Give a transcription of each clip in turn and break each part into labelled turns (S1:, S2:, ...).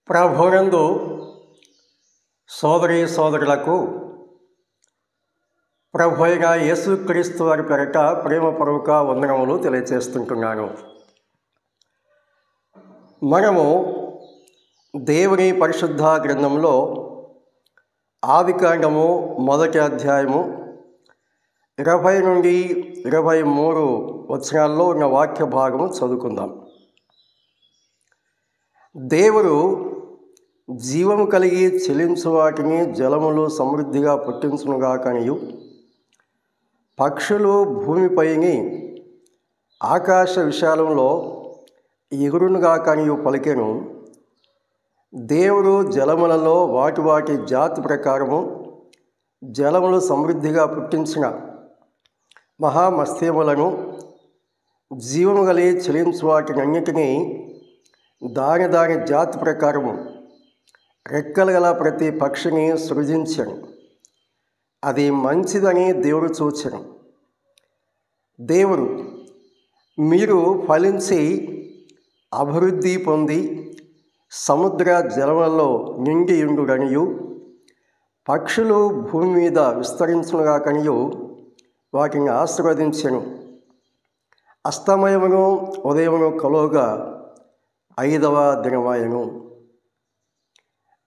S1: ప్రభునందు సోదరీ సోదరులకు ప్రభు అయిన యేసుక్రీస్తు వారి పేరిట ప్రేమపూర్వక వందనములు తెలియజేస్తుంటున్నాను. మనము దేవుని పరిశుద్ధ గ్రంథంలో ఆదికాండము 1వ అధ్యాయము 20 నుండి 23 వచనాల్లో ఉన్న వాక్య భాగము చదువుకుందాం. దేవుడు జీవము కలిగి చెలించు వాటిని జలములు సమృద్ధిగా పుట్టించునుగా కనియు, పక్షులు భూమిపైని ఆకాశ విశాలంలో ఎగురునుగా కనియు పలికెను. దేవుడు జలములలో వాటి వాటి జాతి ప్రకారము జలములు సమృద్ధిగా పుట్టించిన మహామత్స్యములను, జీవము కలిగి చెలించు వాటినన్నిటినీ దాని దాని జాతి ప్రకారము రెక్కలు గల ప్రతి పక్షిని సృజించను. అది మంచిదని దేవుడు చూచెను. దేవుడు, మీరు ఫలించి అభివృద్ధి పొంది సముద్ర జలములలో నిండి ఉండుడనియు, పక్షులు భూమి మీద విస్తరించునుగా కనియు వాటిని ఆశీర్వదించెను. అస్తమయమును ఉదయమును కలువగా 5వ దినమాయెను.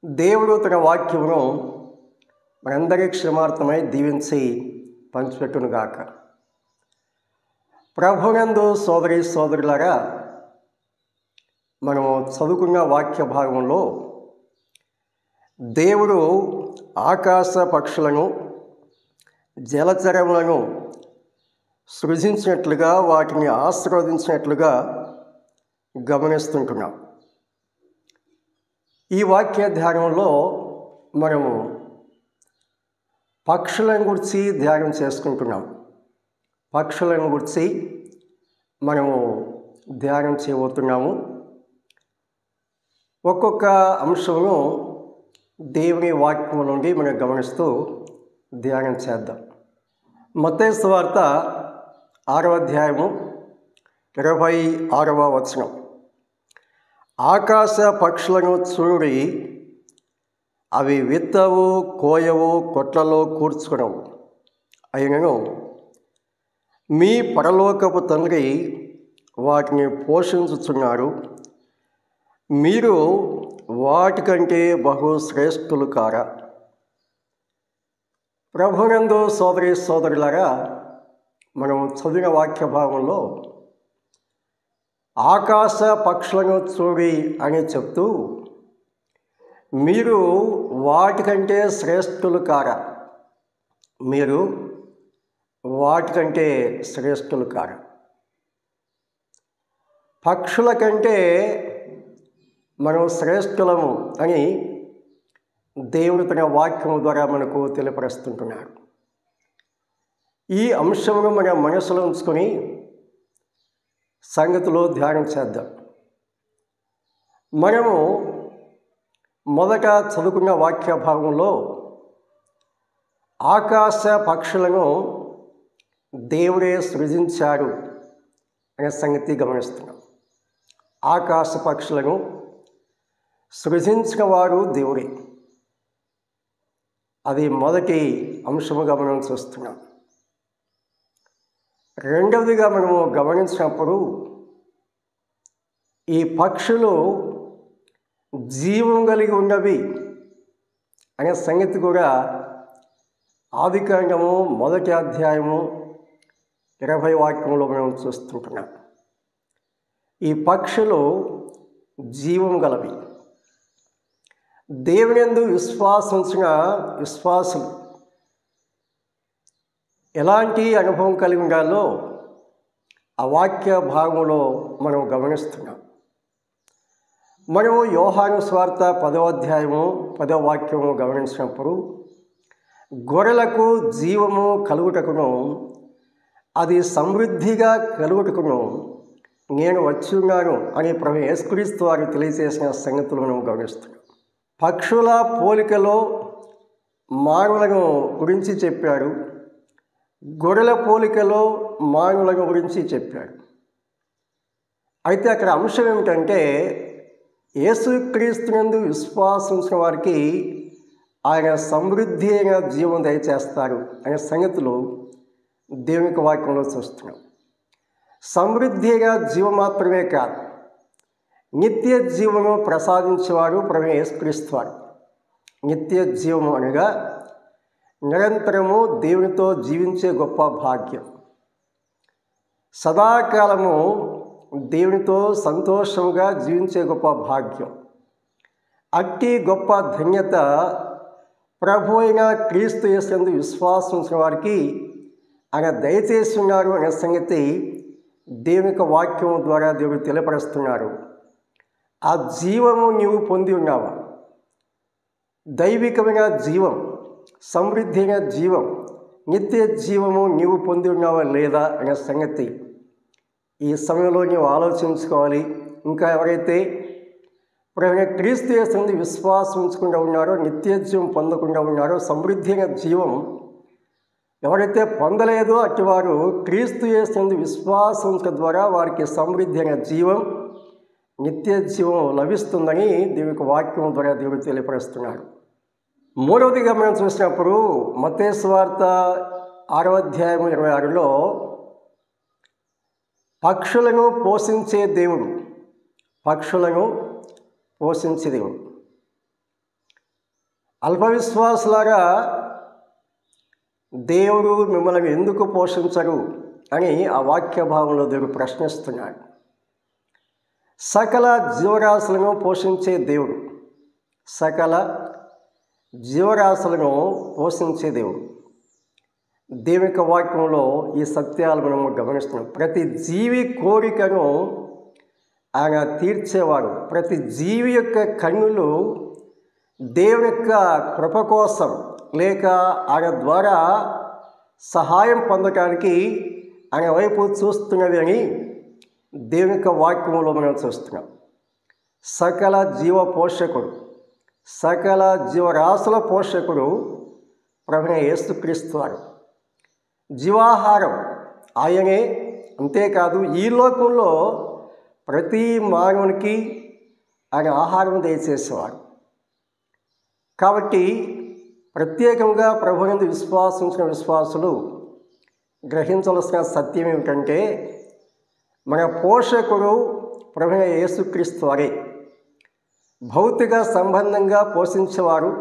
S1: దేవుడు తన వాక్యమును మనందరి క్షేమార్థమై దీవించి పంచిపెట్టునుగాక. ప్రభునందు సోదరీ సోదరులారా, మనము చదువుకున్న వాక్య భాగంలో దేవుడు ఆకాశ పక్షులను, జలచరములను సృజించినట్లుగా, వాటిని ఆశీర్వదించినట్లుగా గమనిస్తుంటున్నాం. ఈ వాక్య ధ్యానంలో మనము పక్షులను గురించి ధ్యానం చేసుకుంటున్నాం. పక్షులను గురించి మనము ధ్యానం చేయబోతున్నాము. ఒక్కొక్క అంశమును దేవుని వాక్యం నుండి మనం గమనిస్తూ ధ్యానం చేద్దాం. మత్తయి సువార్త 6వ అధ్యాయము 26వ వచనం. ఆకాశ పక్షులను చూడి, అవి విత్తవు, కోయవు, కొట్లలో కూర్చుకొనవు, అయినను మీ పరలోకపు తండ్రి వాటిని పోషించుచున్నారు. మీరు వాటికంటే బహు శ్రేష్ఠులు కారా? ప్రభునందు సోదరీ సోదరులారా, మనం చదివిన వాక్య భాగంలో ఆకాశ పక్షులను చూడి అని చెప్తూ, మీరు వాటికంటే శ్రేష్ఠులు కారా? మీరు వాటికంటే శ్రేష్ఠులు కారా? పక్షుల కంటే మనం శ్రేష్ఠులము అని దేవుడు తన వాక్యము ద్వారా మనకు తెలియపరుస్తుంటున్నాడు. ఈ అంశమును మన మనసులో ఉంచుకొని సంగతిలో ధ్యానం చేద్దాం. మనము మొదట చదువుకున్న వాక్య భాగంలో ఆకాశ పక్షులను దేవుడే సృజించాడు అనే సంగతి గమనిస్తున్నాం. ఆకాశ పక్షులను సృజించిన వారు దేవుడే. అది మొదటి అంశముగా మనం చూస్తున్నాం. రెండవదిగా మనము గమనించినప్పుడు, ఈ పక్షులు జీవం కలిగి ఉన్నవి అనే సంగతి కూడా ఆదికాండము 1వ అధ్యాయము 20 వాక్యంలో మనం చూస్తుంటున్నాం. ఈ పక్షులు జీవం గలవి. దేవుని యందు విశ్వాసించిన విశ్వాసులు ఎలాంటి అనుభవం కలిగి ఉండాలో ఆ వాక్య భాగంలో మనం గమనిస్తున్నాం. మనము యోహాను సువార్త 10వ అధ్యాయము 10వ వాక్యము గమనించినప్పుడు, గొర్రెలకు జీవము కలుగుటకును అది సమృద్ధిగా కలుగుటకును నేను వచ్చి ఉన్నాను అని ప్రభు యేసుక్రీస్తు వారు తెలియజేసిన సంగతులు మనం గమనిస్తున్నాం. పక్షుల పోలికలో మానవులను గురించి చెప్పాడు. గొర్రెల పోలికలో మానవుల గురించి చెప్పాడు. అయితే అక్కడ అంశం ఏమిటంటే, యేసుక్రీస్తునందు విశ్వాసం ఉంచిన వారికి ఆయన సమృద్ధి అయిన జీవం దయచేస్తారు అనే సంగతులు దేవునికి వాక్యంలో చూస్తున్నాం. సమృద్ధి అయిన జీవం మాత్రమే కాదు, నిత్య జీవము ప్రసాదించేవాడు ప్రభువైన యేసుక్రీస్తు వారు. నిత్య జీవము అనగా నిరంతరము దేవునితో జీవించే గొప్ప భాగ్యం. సదాకాలము దేవునితో సంతోషంగా జీవించే గొప్ప భాగ్యం. అట్టి గొప్ప ధన్యత ప్రభు అయిన క్రీస్తు యేసునందు విశ్వాసం ఉంచిన వారికి ఆయన దయచేసి ఉన్నారు అనే సంగతి దేవుని వాక్యం ద్వారా దేవుడు తెలియపరుస్తున్నారు. ఆ జీవము నీవు పొంది ఉన్నావా? దైవికమైన జీవం, సమృద్ధి అయిన జీవం, నిత్య జీవము నీవు పొంది ఉన్నావా లేదా అనే సంగతి ఈ సమయంలో నీవు ఆలోచించుకోవాలి. ఇంకా ఎవరైతే ప్రభువైన క్రీస్తు యేసునందు విశ్వాసం ఉంచకుండా ఉన్నారో, నిత్య జీవం పొందకుండా ఉన్నారో, సమృద్ధి అయిన జీవం ఎవరైతే పొందలేదో అటివారు క్రీస్తు యేసునందు విశ్వాసం ఉంచడం ద్వారా వారికి సమృద్ధి అయిన జీవం, నిత్య జీవం లభిస్తుందని దేవుని వాక్యం ద్వారా దేవుడు తెలియపరుస్తున్నాడు. మూడవదిగా మనం చూసినప్పుడు మత్తయి సువార్త 6వ అధ్యాయం 26లో పక్షులను పోషించే దేవుడు, పక్షులను పోషించే దేవుడు. అల్పవిశ్వాసులారా, దేవుడు మిమ్మల్ని ఎందుకు పోషించరు అని ఆ వాక్య భావంలో దేవుడు ప్రశ్నిస్తున్నాడు. సకల జీవరాశులను పోషించే దేవుడు, సకల జీవరాశులను పోషించే దేవుడు. దేవుని వాక్యంలో ఈ సత్యాలు మనము గమనిస్తున్నాం. ప్రతి జీవి కోరికను ఆయన తీర్చేవాడు. ప్రతి జీవి యొక్క కన్నులు దేవుని యొక్క కృప కోసం లేక ఆయన ద్వారా సహాయం పొందటానికి ఆయన వైపు చూస్తున్నది అని దేవుని యొక్క వాక్యంలో మనం చూస్తున్నాం. సకల జీవ పోషకుడు, సకల జీవరాశుల పోషకుడు ప్రభువైన యేసుక్రీస్తు వారు. జీవాహారం ఆయనే. అంతేకాదు ఈ లోకంలో ప్రతి మానవునికి ఆయన ఆహారం దయచేసేవాడు. కాబట్టి ప్రత్యేకంగా ప్రభువునందు విశ్వాసించిన విశ్వాసులు గ్రహించవలసిన సత్యం ఏమిటంటే, మన పోషకుడు ప్రభువైన యేసుక్రీస్తు వారే. భౌతిక సంబంధంగా పోషించేవారు,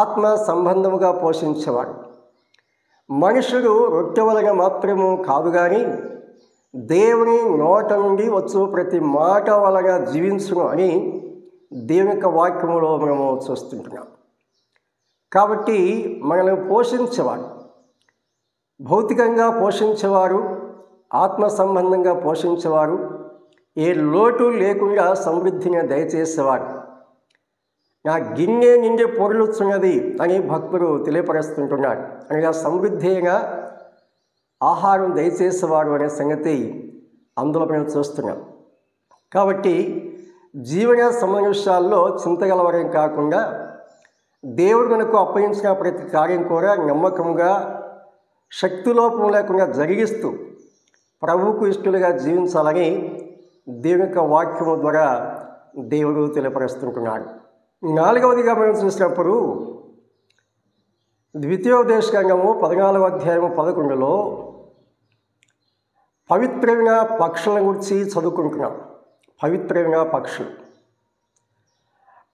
S1: ఆత్మ సంబంధముగా పోషించేవారు. మనుషుడు రొట్టె వలన మాత్రము కాదు కానీ దేవుని నోట నుండి వచ్చు ప్రతి మాట వలన జీవించును అని దేవుని యొక్క వాక్యములో మనము చూస్తుంటున్నాం. కాబట్టి మనల్ని పోషించేవారు, భౌతికంగా పోషించేవారు, ఆత్మ సంబంధంగా పోషించేవారు, ఏ లోటు లేకుండా సమృద్ధిని దయచేసేవారు. నా గిన్నె నిండి పొర్లుచున్నది అని భక్తుడు తెలియపరుస్తుంటున్నాడు. అనగా సమృద్ధి అయిన ఆహారం దయచేసేవాడు అనే సంగతి అందులో మేము చూస్తున్నాం. కాబట్టి జీవన సమస్యల్లో చింతగలవరం కాకుండా దేవుడు మనకు అప్పగించిన ప్రతి కార్యం కూడా నమ్మకంగా, శక్తిలోపం లేకుండా జరిగిస్తూ ప్రభువుకు ఇష్టలుగా జీవించాలని దేవుని యొక్క వాక్యము ద్వారా దేవుడు తెలియపరుస్తుంటున్నాడు. నాలుగవదిగా మనం చూసినప్పుడు ద్వితీయోపదేశకాండము 14వ అధ్యాయం 11లో పవిత్రమైన పక్షుల గురించి చదువుకుంటున్నాం. పవిత్రమైన పక్షులు,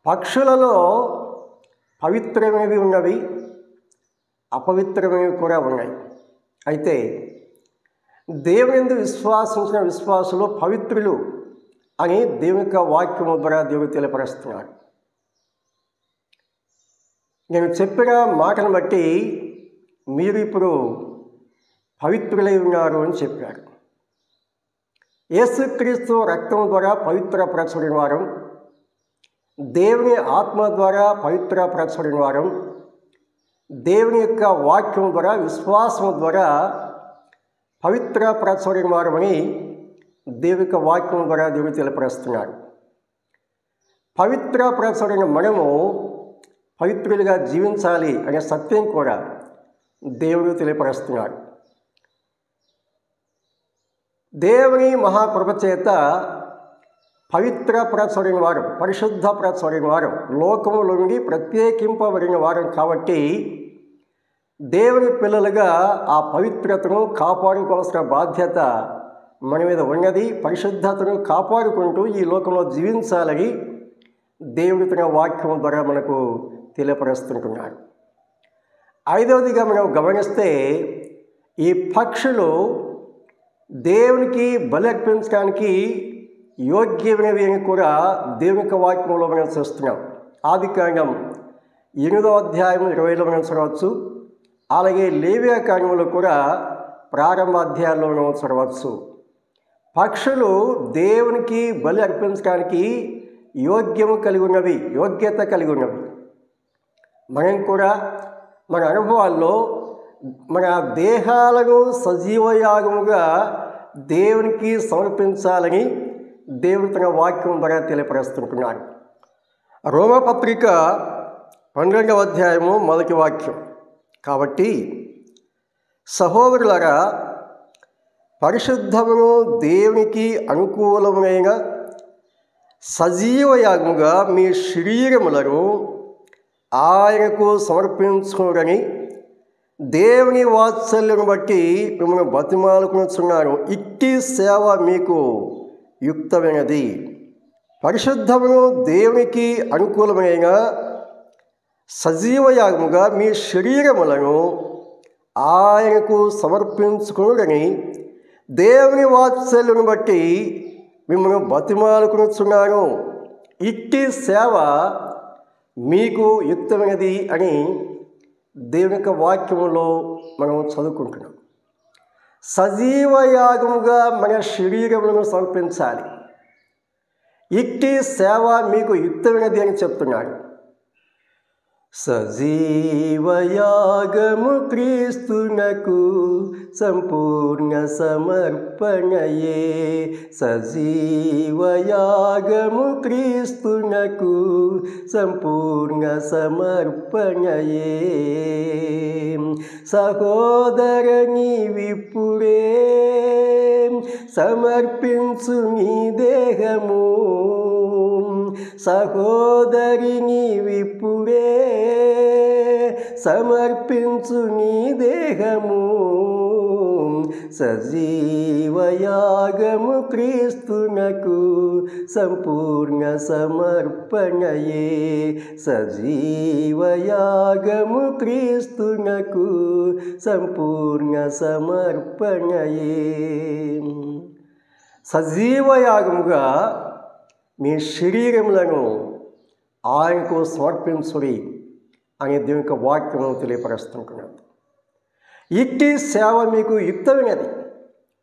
S1: పక్షులలో పవిత్రమైనవి ఉన్నవి, అపవిత్రమైనవి కూడా ఉన్నాయి. అయితే దేవునియందు విశ్వాసించిన విశ్వాసులు పవిత్రులు అని దేవుని యొక్క వాక్యము ద్వారా దేవుడు తెలియపరుస్తున్నాడు. నేను చెప్పిన మాటను బట్టి మీరు ఇప్పుడు పవిత్రులై ఉన్నారు అని చెప్పాడు. యేసుక్రీస్తు రక్తం ద్వారా పవిత్రపరచబడిన వారు, దేవుని ఆత్మ ద్వారా పవిత్రపరచబడిన వారు, దేవుని యొక్క వాక్యం ద్వారా విశ్వాసం ద్వారా పవిత్రపరచబడిన వారు అని దేవుని యొక్క వాక్యం ద్వారా దేవుడు తెలియపరుస్తున్నాడు. పవిత్రపరచబడిన మనము పవిత్రులుగా జీవించాలి అనే సత్యం కూడా దేవుడు తెలియపరుస్తున్నాడు. దేవుని మహాకృప చేత పవిత్రపరచబడిన వారం, పరిశుద్ధపరచబడిన వారం, లోకములో నుండి ప్రత్యేకింపబడిన వారం కాబట్టి దేవుని పిల్లలుగా ఆ పవిత్రతను కాపాడుకోవాల్సిన బాధ్యత మన మీద ఉన్నది. పరిశుద్ధతను కాపాడుకుంటూ ఈ లోకంలో జీవించాలని దేవుడి తన వాక్యం ద్వారా మనకు తెలియపరుస్తుంటున్నాడు. ఐదవదిగా మనం గమనిస్తే ఈ పక్షులు దేవునికి బలి అర్పించడానికి యోగ్యమైనవి అని కూడా దేవుని వాక్యంలో మనం చూస్తున్నాం. ఆదికాండం 8వ అధ్యాయం 20లో మనం చూడవచ్చు. అలాగే లేవియా కాండంలో కూడా ప్రారంభ అధ్యాయంలో మనం చూడవచ్చు. పక్షులు దేవునికి బలి అర్పించడానికి యోగ్యత కలిగి ఉన్నవి. మనం కూడా మన అనుభవాల్లో మన దేహాలను సజీవయాగముగా దేవునికి సమర్పించాలని దేవుడు తన వాక్యం ద్వారా తెలియపరుస్తుంటున్నాడు. రోమపత్రిక 12వ అధ్యాయము 1వ వాక్యం. కాబట్టి సహోదరులారా, పరిశుద్ధమును దేవునికి అనుకూలమైన సజీవయాగముగా మీ శరీరములను ఆయనకు సమర్పించుకోరని దేవుని వాత్సల్యను బట్టి మిమ్మల్ని బతిమాలుకొనుచున్నాను. ఇట్టి సేవ మీకు యుక్తమైనది. పరిశుద్ధమును దేవునికి అనుకూలమైన సజీవయాగముగా మీ శరీరములను ఆయనకు సమర్పించుకునుడని దేవుని వాత్సల్యను బట్టి మిమ్మల్ని బతిమాలుకొనుచున్నాను. ఇట్టి సేవ మీకు యుక్తమైనది అని దేవుని యొక్క వాక్యములో మనం చదువుకుంటున్నాం. సజీవయాగముగా మన శరీరములను సమర్పించాలి. ఇట్టి సేవ మీకు యుక్తమైనది అని చెప్తున్నాడు. సజీవయాగము క్రీస్తునకు సంపూర్ణ సమర్పణయే. సజీవయాగము క్రీస్తునకు సంపూర్ణ సమర్పణయే. సహోదర నీవిప్పుడే సమర్పించు నీ దేహము. సహోదరి నీవిప్పుడే సమర్పించు నీ దేహము. సజీవయాగము క్రీస్తునకు సంపూర్ణ సమర్పణయే. సజీవయాగము క్రీస్తునకు సంపూర్ణ సమర్పణయే. సజీవయాగముగా మీ శరీరములను ఆయనకు సమర్పించుడి అనే దేవుని యొక్క వాక్యము తెలియపరుస్తుంటున్నాడు. ఇట్టి సేవ మీకు యుక్తమైనది.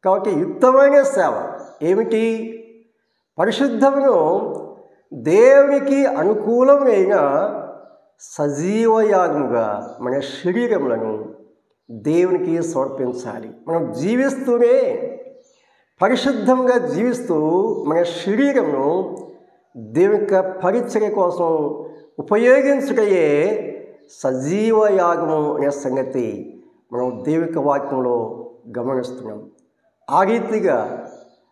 S1: కాబట్టి యుక్తమైన సేవ ఏమిటి? పరిశుద్ధమును దేవునికి అనుకూలమైన సజీవయాగముగా మన శరీరములను దేవునికి సమర్పించాలి. మనం జీవిస్తూనే పరిశుద్ధంగా జీవిస్తూ మన శరీరంను దేవుని యొక్క పరిచర్య కోసం ఉపయోగించుటయే సజీవయాగము అనే సంగతి మనం దేవుని యొక్క వాక్యంలో గమనిస్తున్నాం. ఆ రీతిగా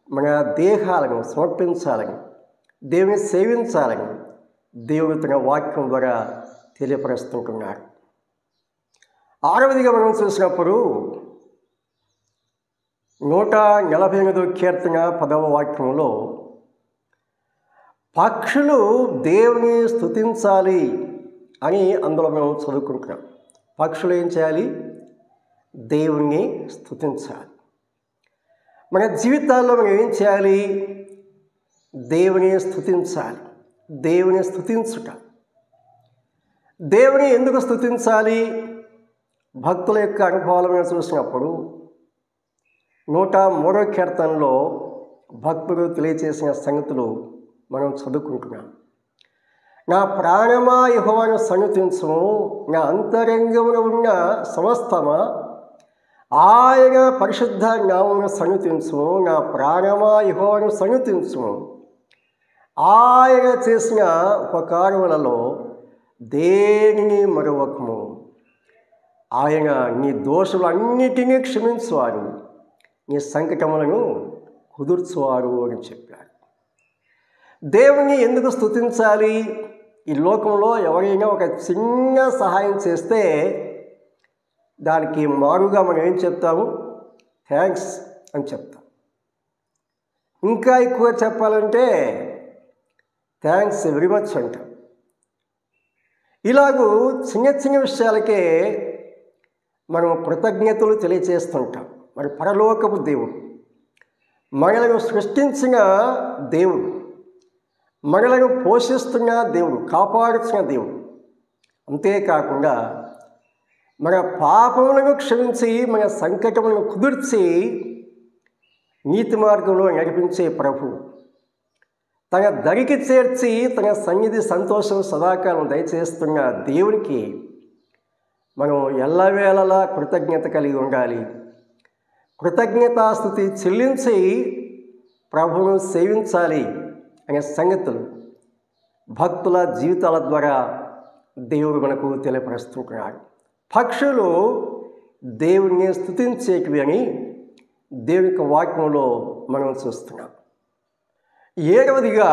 S1: మన దేహాలను సమర్పించాలని, దేవుని సేవించాలని దేవుడు తన వాక్యం ద్వారా తెలియపరుస్తుంటున్నాడు. ఆరవదిగా మనం చూసినప్పుడు 148వ కీర్తన 10వ వాక్యంలో పక్షులు దేవుని స్తుతించాలి అని అందులో మనం చదువుకుంటున్నాం. పక్షులు ఏం చేయాలి? దేవుణ్ణి స్తుతించాలి. మన జీవితాల్లో మనం ఏం చేయాలి? దేవుని స్తుతించాలి. దేవుని స్తుతించుట. దేవుని ఎందుకు స్తుతించాలి? భక్తుల యొక్క అనుభవాలు మనం చూసినప్పుడు 103వ కీర్తనలో భక్తుడు తెలియచేసిన సంగతులు మనం చదువుకుంటున్నాం. నా ప్రాణమా యెహోవాను సన్నుతించుము, నా అంతరంగమున ఉన్న సమస్తమా ఆయన పరిశుద్ధ నామమును సన్నుతించుము. నా ప్రాణమా యెహోవాను సన్నుతించుము. ఆయన చేసిన ఉపకారములలో దేనిని మరువకము. ఆయన నీ దోషులన్నిటినీ క్షమించువారు, నీ సంకటములను కుదుర్చువారు అని చెప్పారు. దేవుని ఎందుకు స్తుతించాలి? ఈ లోకంలో ఎవరైనా ఒక చిన్న సహాయం చేస్తే దానికి మారుగా మనం ఏం చెప్తాము? థ్యాంక్స్ అని చెప్తాం. ఇంకా ఎక్కువ చెప్పాలంటే థ్యాంక్స్ వెరీ మచ్ అంటాం. ఇలాగూ చిన్న చిన్న విషయాలకే మనం కృతజ్ఞతలు తెలియచేస్తుంటాం. మరి పరలోకపు దేవుడు, మనలను సృష్టించిన దేవుడు, మనలను పోషిస్తున్న దేవుడు, కాపాడుతున్న దేవుడు, అంతేకాకుండా మన పాపములను క్షమించి మన సంకటములను కుదిర్చి నీతి మార్గంలో నడిపించే ప్రభు, తన దరికి చేర్చి తన సన్నిధి సంతోషం సదాకాలం దయచేస్తున్న దేవునికి మనం ఎల్లవేళలా కృతజ్ఞత కలిగి ఉండాలి. కృతజ్ఞతాస్తుతి చెల్లించి ప్రభువును సేవించాలి అనే సంగతులు భక్తుల జీవితాల ద్వారా దేవుడు మనకు తెలియపరుస్తున్నాడు. పక్షులు దేవుణ్ణి స్తుతించేటివి అని దేవుని యొక్క వాక్యంలో మనం చూస్తున్నాం. 7వదిగా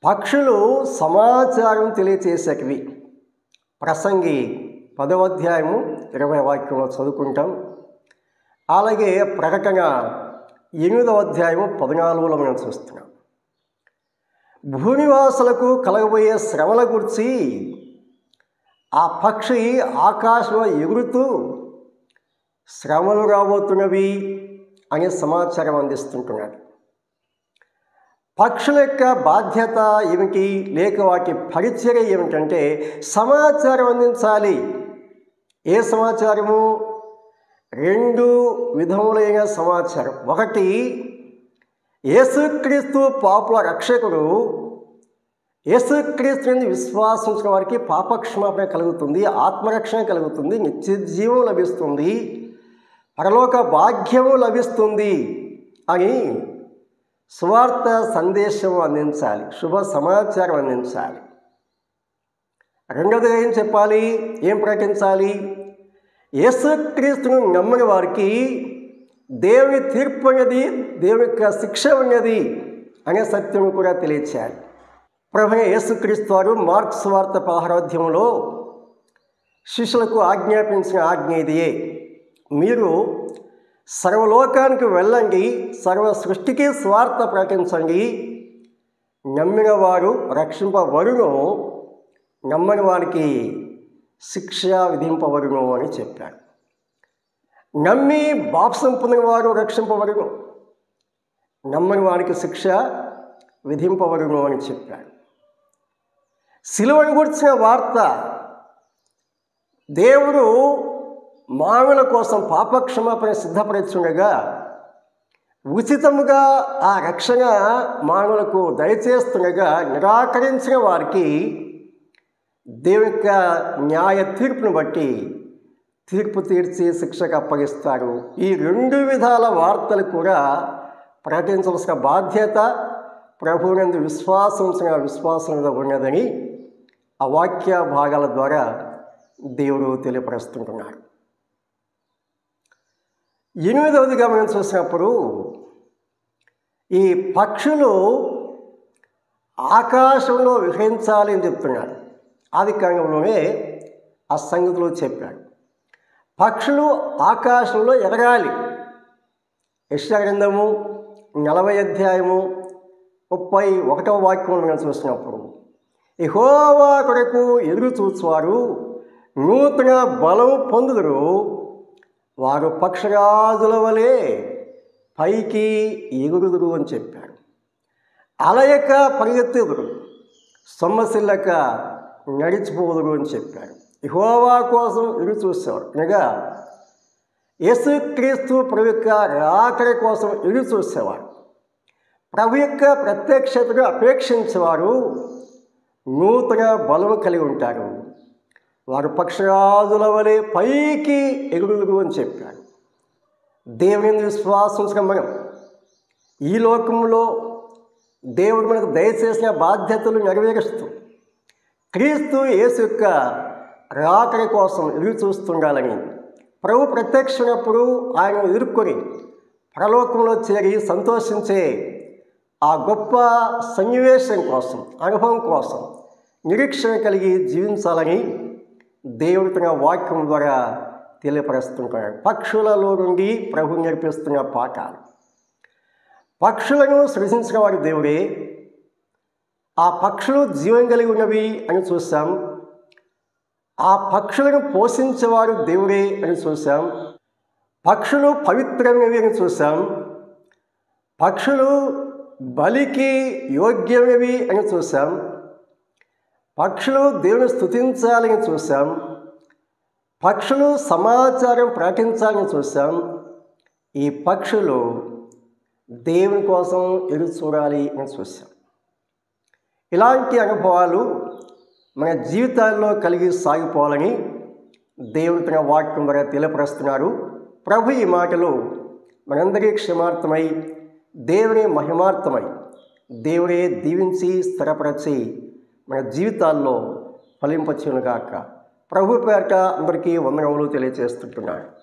S1: పక్షులు సమాచారం తెలియచేసేటివి. ప్రసంగి 10వ అధ్యాయము 20వ వాక్యంలో చదువుకుంటాం. అలాగే ప్రకటన 8వ అధ్యాయము 14లో మనం చూస్తున్నాం. భూనివాసులకు కలగబోయే శ్రమల గురించి ఆ పక్షి ఆకాశంలో ఎగురుతూ శ్రమలు రాబోతున్నవి అనే సమాచారం అందిస్తుంటున్నాడు. పక్షుల యొక్క బాధ్యత ఏమిటి, లేక వాటి పరిచర్య ఏమిటంటే సమాచారం అందించాలి. ఏ సమాచారము? 2 విధములైన సమాచారం. ఒకటి, యేసుక్రీస్తు పాపుల రక్షకుడు, యేసుక్రీస్తుని విశ్వాసించిన వారికి పాపక్షమాపణ కలుగుతుంది, ఆత్మరక్షణ కలుగుతుంది, నిత్య జీవం లభిస్తుంది, పరలోక భాగ్యము లభిస్తుంది అని సువార్త సందేశం అందించాలి, శుభ సమాచారం అందించాలి. రెండవదిగా ఏం చెప్పాలి, ఏం ప్రకటించాలి? యేసుక్రీస్తును నమ్మని వారికి దేవుని తీర్పు అనేది, దేవుని యొక్క శిక్ష ఉన్నది అనే సత్యం కూడా తెలియచేయాలి. ప్రభువైన యేసుక్రీస్తు వారు మార్కు సువార్త 16వ అధ్యాయంలో శిష్యులకు ఆజ్ఞాపించిన ఆజ్ఞ ఇదియే, మీరు సర్వలోకానికి వెళ్ళండి, సర్వ సృష్టికి స్వార్థ ప్రకటించండి, నమ్మిన వారు రక్షింపబడును, నమ్మని వారికి శిక్ష విధింపబడును అని చెప్పాడు. నమ్మి బాప్సం పొందిన వారు రక్షింపబడును, నమ్మని వారికి శిక్ష విధింపబడును అని చెప్పాడు. సిలువను గురించిన వార్త, దేవుడు మానవుల కోసం పాపక్షమాపణ సిద్ధపరచుండగా ఉచితముగా ఆ రక్షణ మానవులకు దయచేస్తుండగా నిరాకరించిన వారికి దేవుని యొక్క న్యాయ తీర్పును బట్టి తీర్పు తీర్చి శిక్షకు అప్పగిస్తారు. ఈ 2 విధాల వార్తలు కూడా ప్రకటించవలసిన బాధ్యత ప్రభువునందు విశ్వాసం మీద ఉన్నదని ఆ వాక్య భాగాల ద్వారా దేవుడు తెలియపరుస్తుంటున్నాడు. 8వదిగా మనం చూసినప్పుడు ఈ పక్షులు ఆకాశంలో విహరించాలి అని చెప్తున్నాడు. ఆది కాండంలోనే ఆ సంగతులు చెప్పాడు. పక్షులు ఆకాశంలో ఎగరాలి. యెషయా గ్రంథము 40వ అధ్యాయము 31వ వాక్యం మనం చూసినప్పుడు, యెహోవా కొరకు ఎదురు చూచువారు నూతన బలం పొందుదురు, వారు పక్షరాజుల వలె పైకి ఎగురుదురు అని చెప్పాడు. అలయక పరిగెత్తుదురు, సొమ్మసిల్లక నడిచిపోదురు అని చెప్పాడు. యెహోవా కోసం ఎదురు చూసేవారు, అనగా యేసుక్రీస్తు ప్రభు యొక్క రాకడ కోసం ఎదురు చూసేవారు, ప్రభు యొక్క ప్రత్యక్షతను అపేక్షించేవారు నూతన బలము కలిగి ఉంటారు, వారు పక్షరాజుల వలె పైకి ఎగురుదురు అని చెప్పాడు. దేవుని విశ్వాసించిన మనం ఈ లోకంలో దేవుడు మనకు దయచేసిన బాధ్యతలు నెరవేరుస్తూ క్రీస్తు యేసు యొక్క రాకడ కోసం ఎదురు చూస్తుండాలని, ప్రభు ప్రత్యక్షమైనప్పుడు ఆయన ఎదుర్కొని పరలోకంలో చేరి సంతోషించే ఆ గొప్ప సన్నివేశం కోసం, అనుభవం కోసం నిరీక్షణ కలిగి జీవించాలని దేవుడు తన వాక్యం ద్వారా తెలియపరుస్తున్నాడు. పక్షులలో నుండి ప్రభు నేర్పిస్తున్న పాఠాలు. పక్షులను సృజించిన వారి దేవుడే. ఆ పక్షులు జీవం కలిగి ఉన్నవి అని చూసాం. ఆ పక్షులను పోషించేవారు దేవుడే అని చూసాం. పక్షులు పవిత్రమైనవి అని చూసాం. పక్షులు బలికి యోగ్యమైనవి అని చూసాం. పక్షులు దేవుని స్తుతించాలని చూసాం. పక్షులు సమాచారం ప్రకటించాలని చూసాం. ఈ పక్షులు దేవుని కోసం ఎదురు చూడాలి అని చూసాం. ఇలాంటి అనుభవాలు మన జీవితాల్లో కలిగి సాగిపోవాలని దేవుడు తన వాక్యం ద్వారా తెలియపరుస్తున్నారు. ప్రభు ఈ మాటలు మనందరికీ క్షమార్థమై, దేవుని మహిమార్థమై, దేవుడే దీవించి స్థిరపరచి మన జీవితాల్లో ఫలింపచేయునుగాక. ప్రభు పేరట అందరికీ వందనములు తెలియజేస్తుంటున్నాడు.